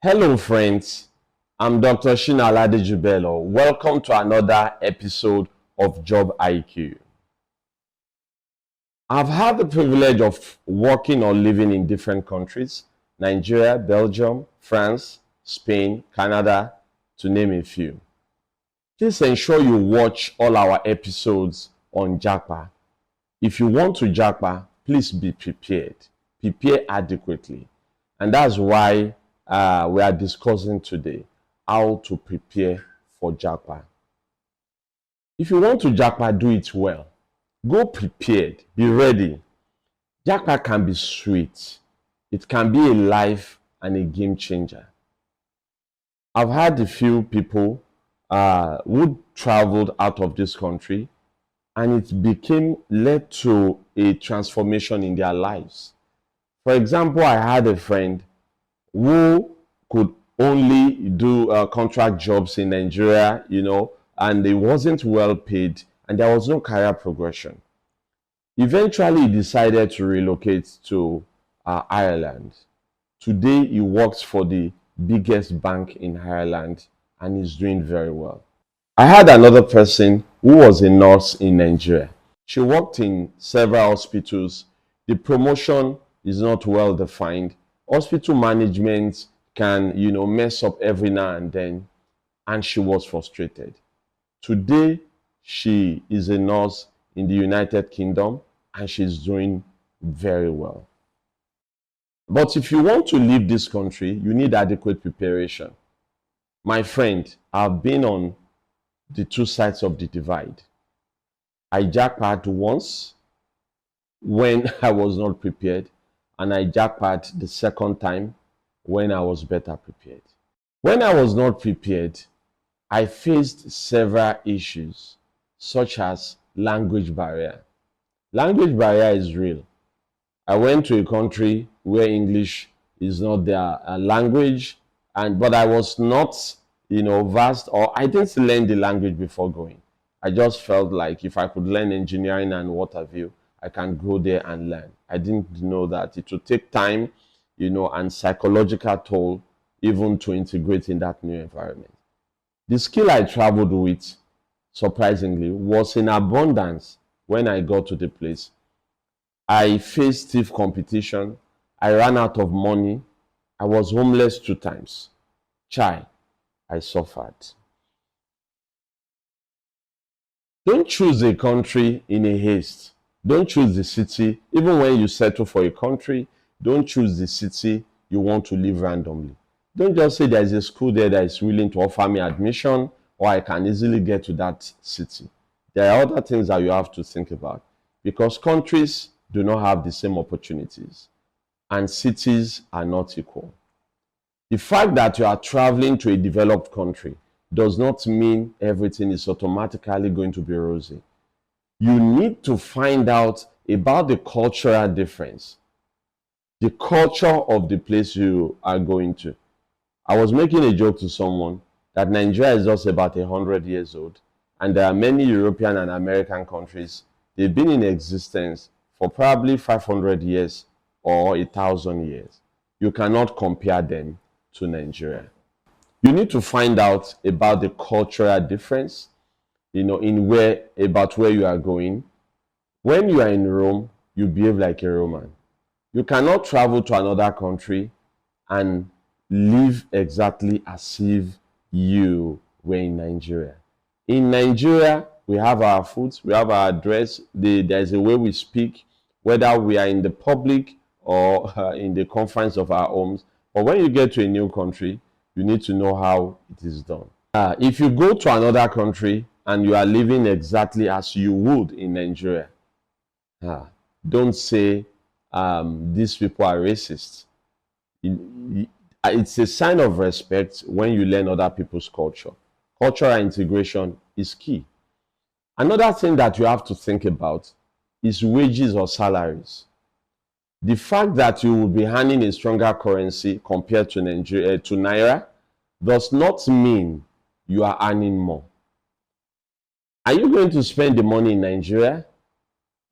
Hello friends, I'm Dr. Shina Aladejubelo. Welcome to another episode of JobIQ. I've had the privilege of working or living in different countries: Nigeria, Belgium, France, Spain, Canada, to name a few. Please ensure you watch all our episodes on Japa. If you want to Japa, please be prepared. Prepare adequately. And that's why we are discussing today how to prepare for Japa. If you want to Japa, do it well. Go prepared. Be ready. Japa can be sweet. It can be a life and a game changer. I've had a few people who traveled out of this country, and it led to a transformation in their lives. For example, I had a friend who could only do contract jobs in Nigeria, and it wasn't well paid, and there was no career progression. Eventually, he decided to relocate to Ireland. Today, he works for the biggest bank in Ireland and is doing very well. I had another person who was a nurse in Nigeria. She worked in several hospitals. The promotion is not well defined. Hospital management can, mess up every now and then, and she was frustrated. Today, she is a nurse in the United Kingdom, and she's doing very well. But if you want to leave this country, you need adequate preparation. My friend, I've been on the two sides of the divide. I jackpot once when I was not prepared, and I jackpot the second time when I was better prepared. When I was not prepared, I faced several issues, such as language barrier. Language barrier is real. I went to a country where English is not their language, but I was not, vast, or I didn't learn the language before going. I just felt like if I could learn engineering and what have you, I can go there and learn. I didn't know that it would take time, and psychological toll even to integrate in that new environment. The skill I traveled with, surprisingly, was in abundance when I got to the place. I faced stiff competition. I ran out of money. I was homeless 2 times. Chai, I suffered. Don't choose a country in a haste. Don't choose the city. Even when you settle for a country, don't choose the city you want to live randomly. Don't just say there's a school there that is willing to offer me admission, or I can easily get to that city. There are other things that you have to think about, because countries do not have the same opportunities, and cities are not equal. The fact that you are traveling to a developed country does not mean everything is automatically going to be rosy. You need to find out about the cultural difference, the culture of the place you are going to. I was making a joke to someone that Nigeria is just about 100 years old, and there are many European and American countries. They've been in existence for probably 500 years or 1,000 years. You cannot compare them to Nigeria. You need to find out about the cultural difference, about where you are going. When you are in Rome, you behave like a Roman. You cannot travel to another country and live exactly as if you were in Nigeria. In Nigeria, we have our food, we have our dress, there's a way we speak, whether we are in the public or in the confines of our homes. But when you get to a new country, you need to know how it is done. If you go to another country and you are living exactly as you would in Nigeria, don't say these people are racist. It's a sign of respect when you learn other people's culture. Cultural integration is key. Another thing that you have to think about is wages or salaries. The fact that you will be earning a stronger currency compared to Naira does not mean you are earning more. Are you going to spend the money in Nigeria?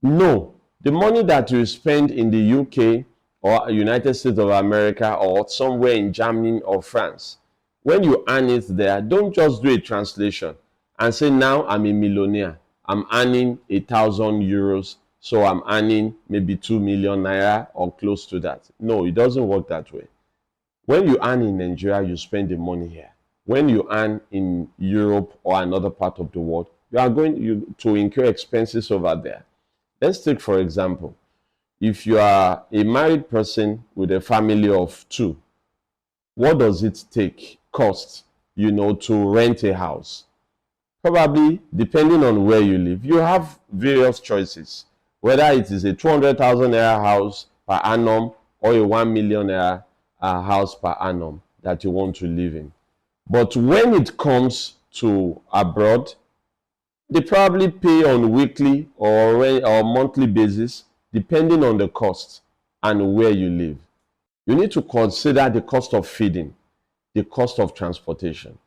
No. The money that you spend in the UK or United States of America or somewhere in Germany or France. When you earn it there, don't just do a translation and say, now I'm a millionaire. I'm earning 1,000 euros, so I'm earning maybe 2 million naira or close to that. No, it doesn't work that way. When you earn in Nigeria, you spend the money here. When you earn in Europe or another part of the world, you are going to incur expenses over there. Let's take, for example, if you are a married person with a family of two, what does it cost, to rent a house? Probably, depending on where you live, you have various choices. Whether it is a 200,000 naira house per annum or a 1 million naira house per annum that you want to live in. But when it comes to abroad, they probably pay on weekly or monthly basis, depending on the cost and where you live. You need to consider the cost of feeding, the cost of transportation.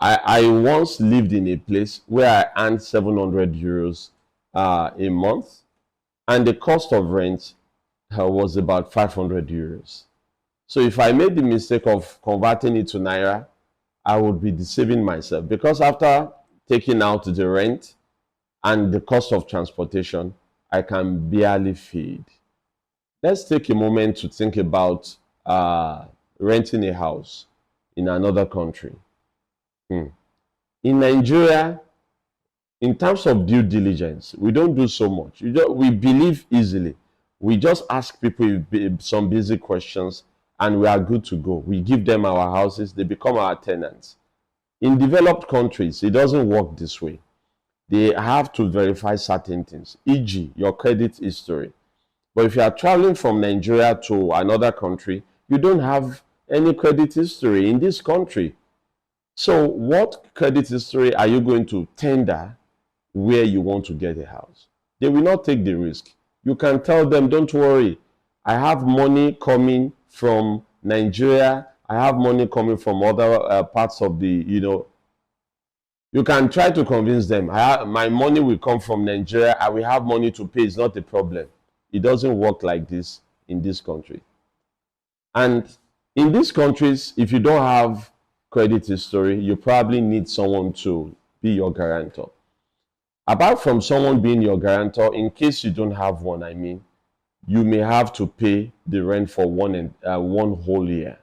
I once lived in a place where I earned 700 euros a month, and the cost of rent was about 500 euros. So if I made the mistake of converting it to naira, I would be deceiving myself, because after taking out the rent and the cost of transportation, I can barely feed. Let's take a moment to think about renting a house in another country. In Nigeria, in terms of due diligence, we don't do so much. We believe easily. We just ask people some basic questions and we are good to go. We give them our houses, they become our tenants. In developed countries, it doesn't work this way. They have to verify certain things, e.g., your credit history. But if you are traveling from Nigeria to another country, you don't have any credit history in this country. So what credit history are you going to tender where you want to get a house? They will not take the risk. You can tell them, don't worry, I have money coming from Nigeria, I have money coming from other parts of the, you can try to convince them, my money will come from Nigeria, I will have money to pay, it's not a problem. It doesn't work like this in this country. And in these countries, if you don't have credit history, you probably need someone to be your guarantor. Apart from someone being your guarantor, in case you don't have one, you may have to pay the rent for one whole year.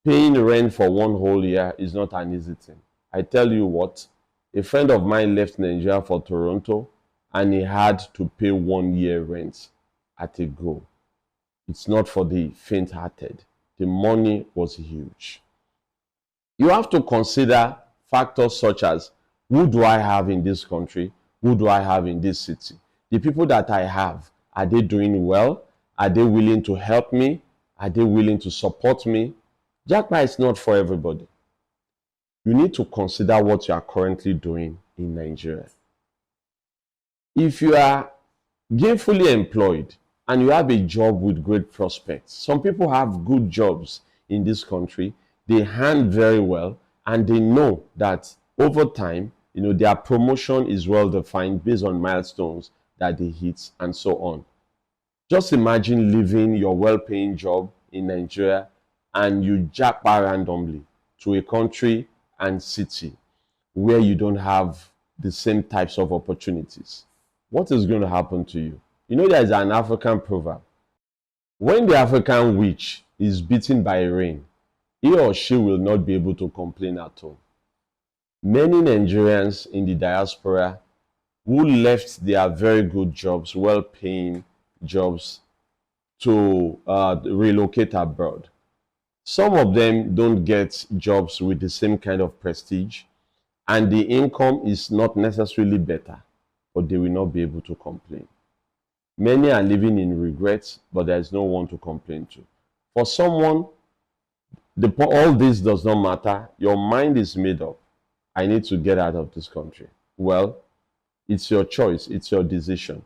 Paying rent for one whole year is not an easy thing. I tell you what, a friend of mine left Nigeria for Toronto and he had to pay 1 year rent at a go. It's not for the faint-hearted. The money was huge. You have to consider factors such as, who do I have in this country? Who do I have in this city? The people that I have, are they doing well? Are they willing to help me? Are they willing to support me? Japa is not for everybody. You need to consider what you are currently doing in Nigeria. If you are gainfully employed and you have a job with great prospects, some people have good jobs in this country, they earn very well, and they know that over time, their promotion is well defined based on milestones that they hit and so on. Just imagine leaving your well-paying job in Nigeria and you japa randomly to a country and city where you don't have the same types of opportunities. What is going to happen to you? There is an African proverb. When the African witch is beaten by rain, he or she will not be able to complain at all. Many Nigerians in the diaspora who left their very good jobs, well-paying jobs, to relocate abroad. Some of them don't get jobs with the same kind of prestige, and the income is not necessarily better, but they will not be able to complain. Many are living in regrets, but there is no one to complain to. For someone, all this does not matter. Your mind is made up. I need to get out of this country. Well, it's your choice. It's your decision.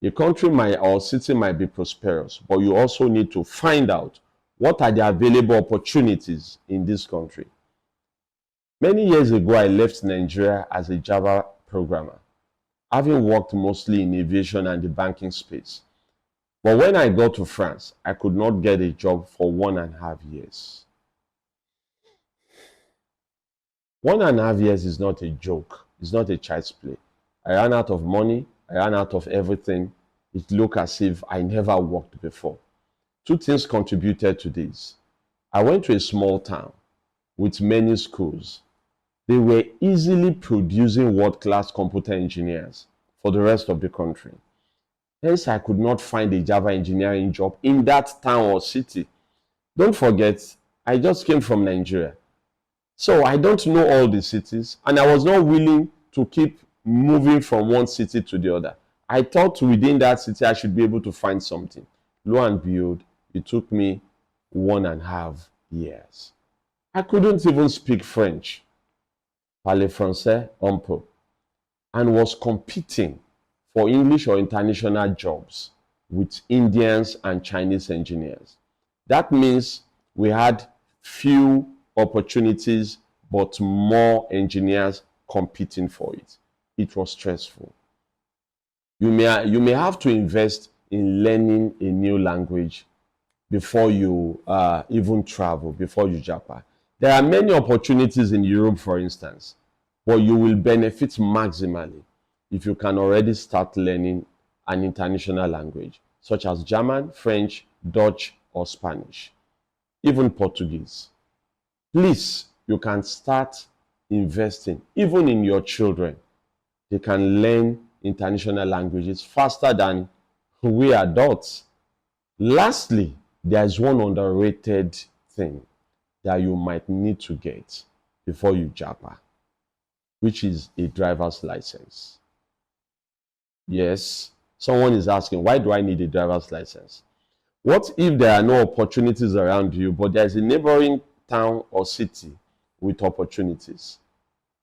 A country or city might be prosperous, but you also need to find out what are the available opportunities in this country. Many years ago, I left Nigeria as a Java programmer, having worked mostly in aviation and the banking space. But when I got to France, I could not get a job for 1.5 years. 1.5 years is not a joke. It's not a child's play. I ran out of money. I ran out of everything. It looked as if I never worked before. Two things contributed to this. I went to a small town with many schools. They were easily producing world-class computer engineers for the rest of the country. Hence, I could not find a Java engineering job in that town or city. Don't forget, I just came from Nigeria. So I don't know all the cities, and I was not willing to keep moving from one city to the other. I thought within that city I should be able to find something. Lo and behold, it took me 1.5 years. I couldn't even speak French, parler français un peu, and was competing for English or international jobs with Indians and Chinese engineers. That means we had few opportunities but more engineers competing for it. It was stressful. You may have to invest in learning a new language before you even travel, before you Japa. There are many opportunities in Europe, for instance, but you will benefit maximally if you can already start learning an international language, such as German, French, Dutch, or Spanish, even Portuguese. Please, you can start investing, even in your children. They can learn international languages faster than we adults. Lastly, there is one underrated thing that you might need to get before you Japa, which is a driver's license. Yes, someone is asking, why do I need a driver's license? What if there are no opportunities around you, but there's a neighboring town or city with opportunities?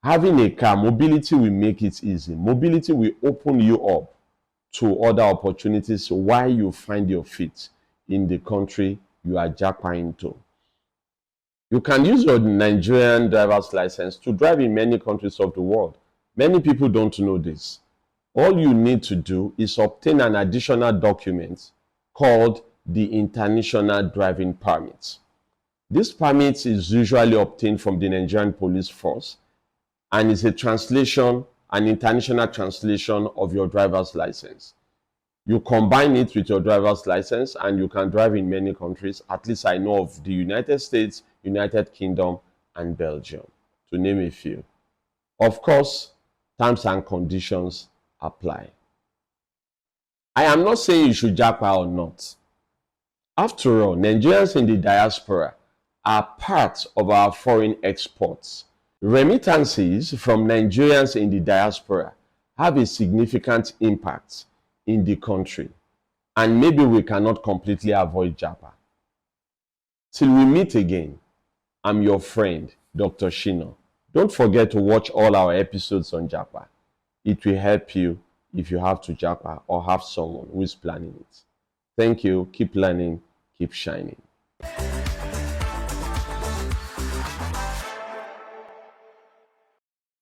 Having a car, mobility will make it easy. Mobility will open you up to other opportunities while you find your feet in the country you are japping to. You can use your Nigerian driver's license to drive in many countries of the world. Many people don't know this. All you need to do is obtain an additional document called the International Driving Permit. This permit is usually obtained from the Nigerian Police Force and is a translation, an international translation of your driver's license. You combine it with your driver's license and you can drive in many countries. At least I know of the United States, United Kingdom, and Belgium, to name a few. Of course, terms and conditions apply. I am not saying you should Japa or not. After all, Nigerians in the diaspora are part of our foreign exports. Remittances from Nigerians in the diaspora have a significant impact in the country, and maybe we cannot completely avoid Japa. Till we meet again, I'm your friend, Dr. Shina. Don't forget to watch all our episodes on Japa. It will help you if you have to Japa or have someone who is planning it. Thank you. Keep learning. Keep shining.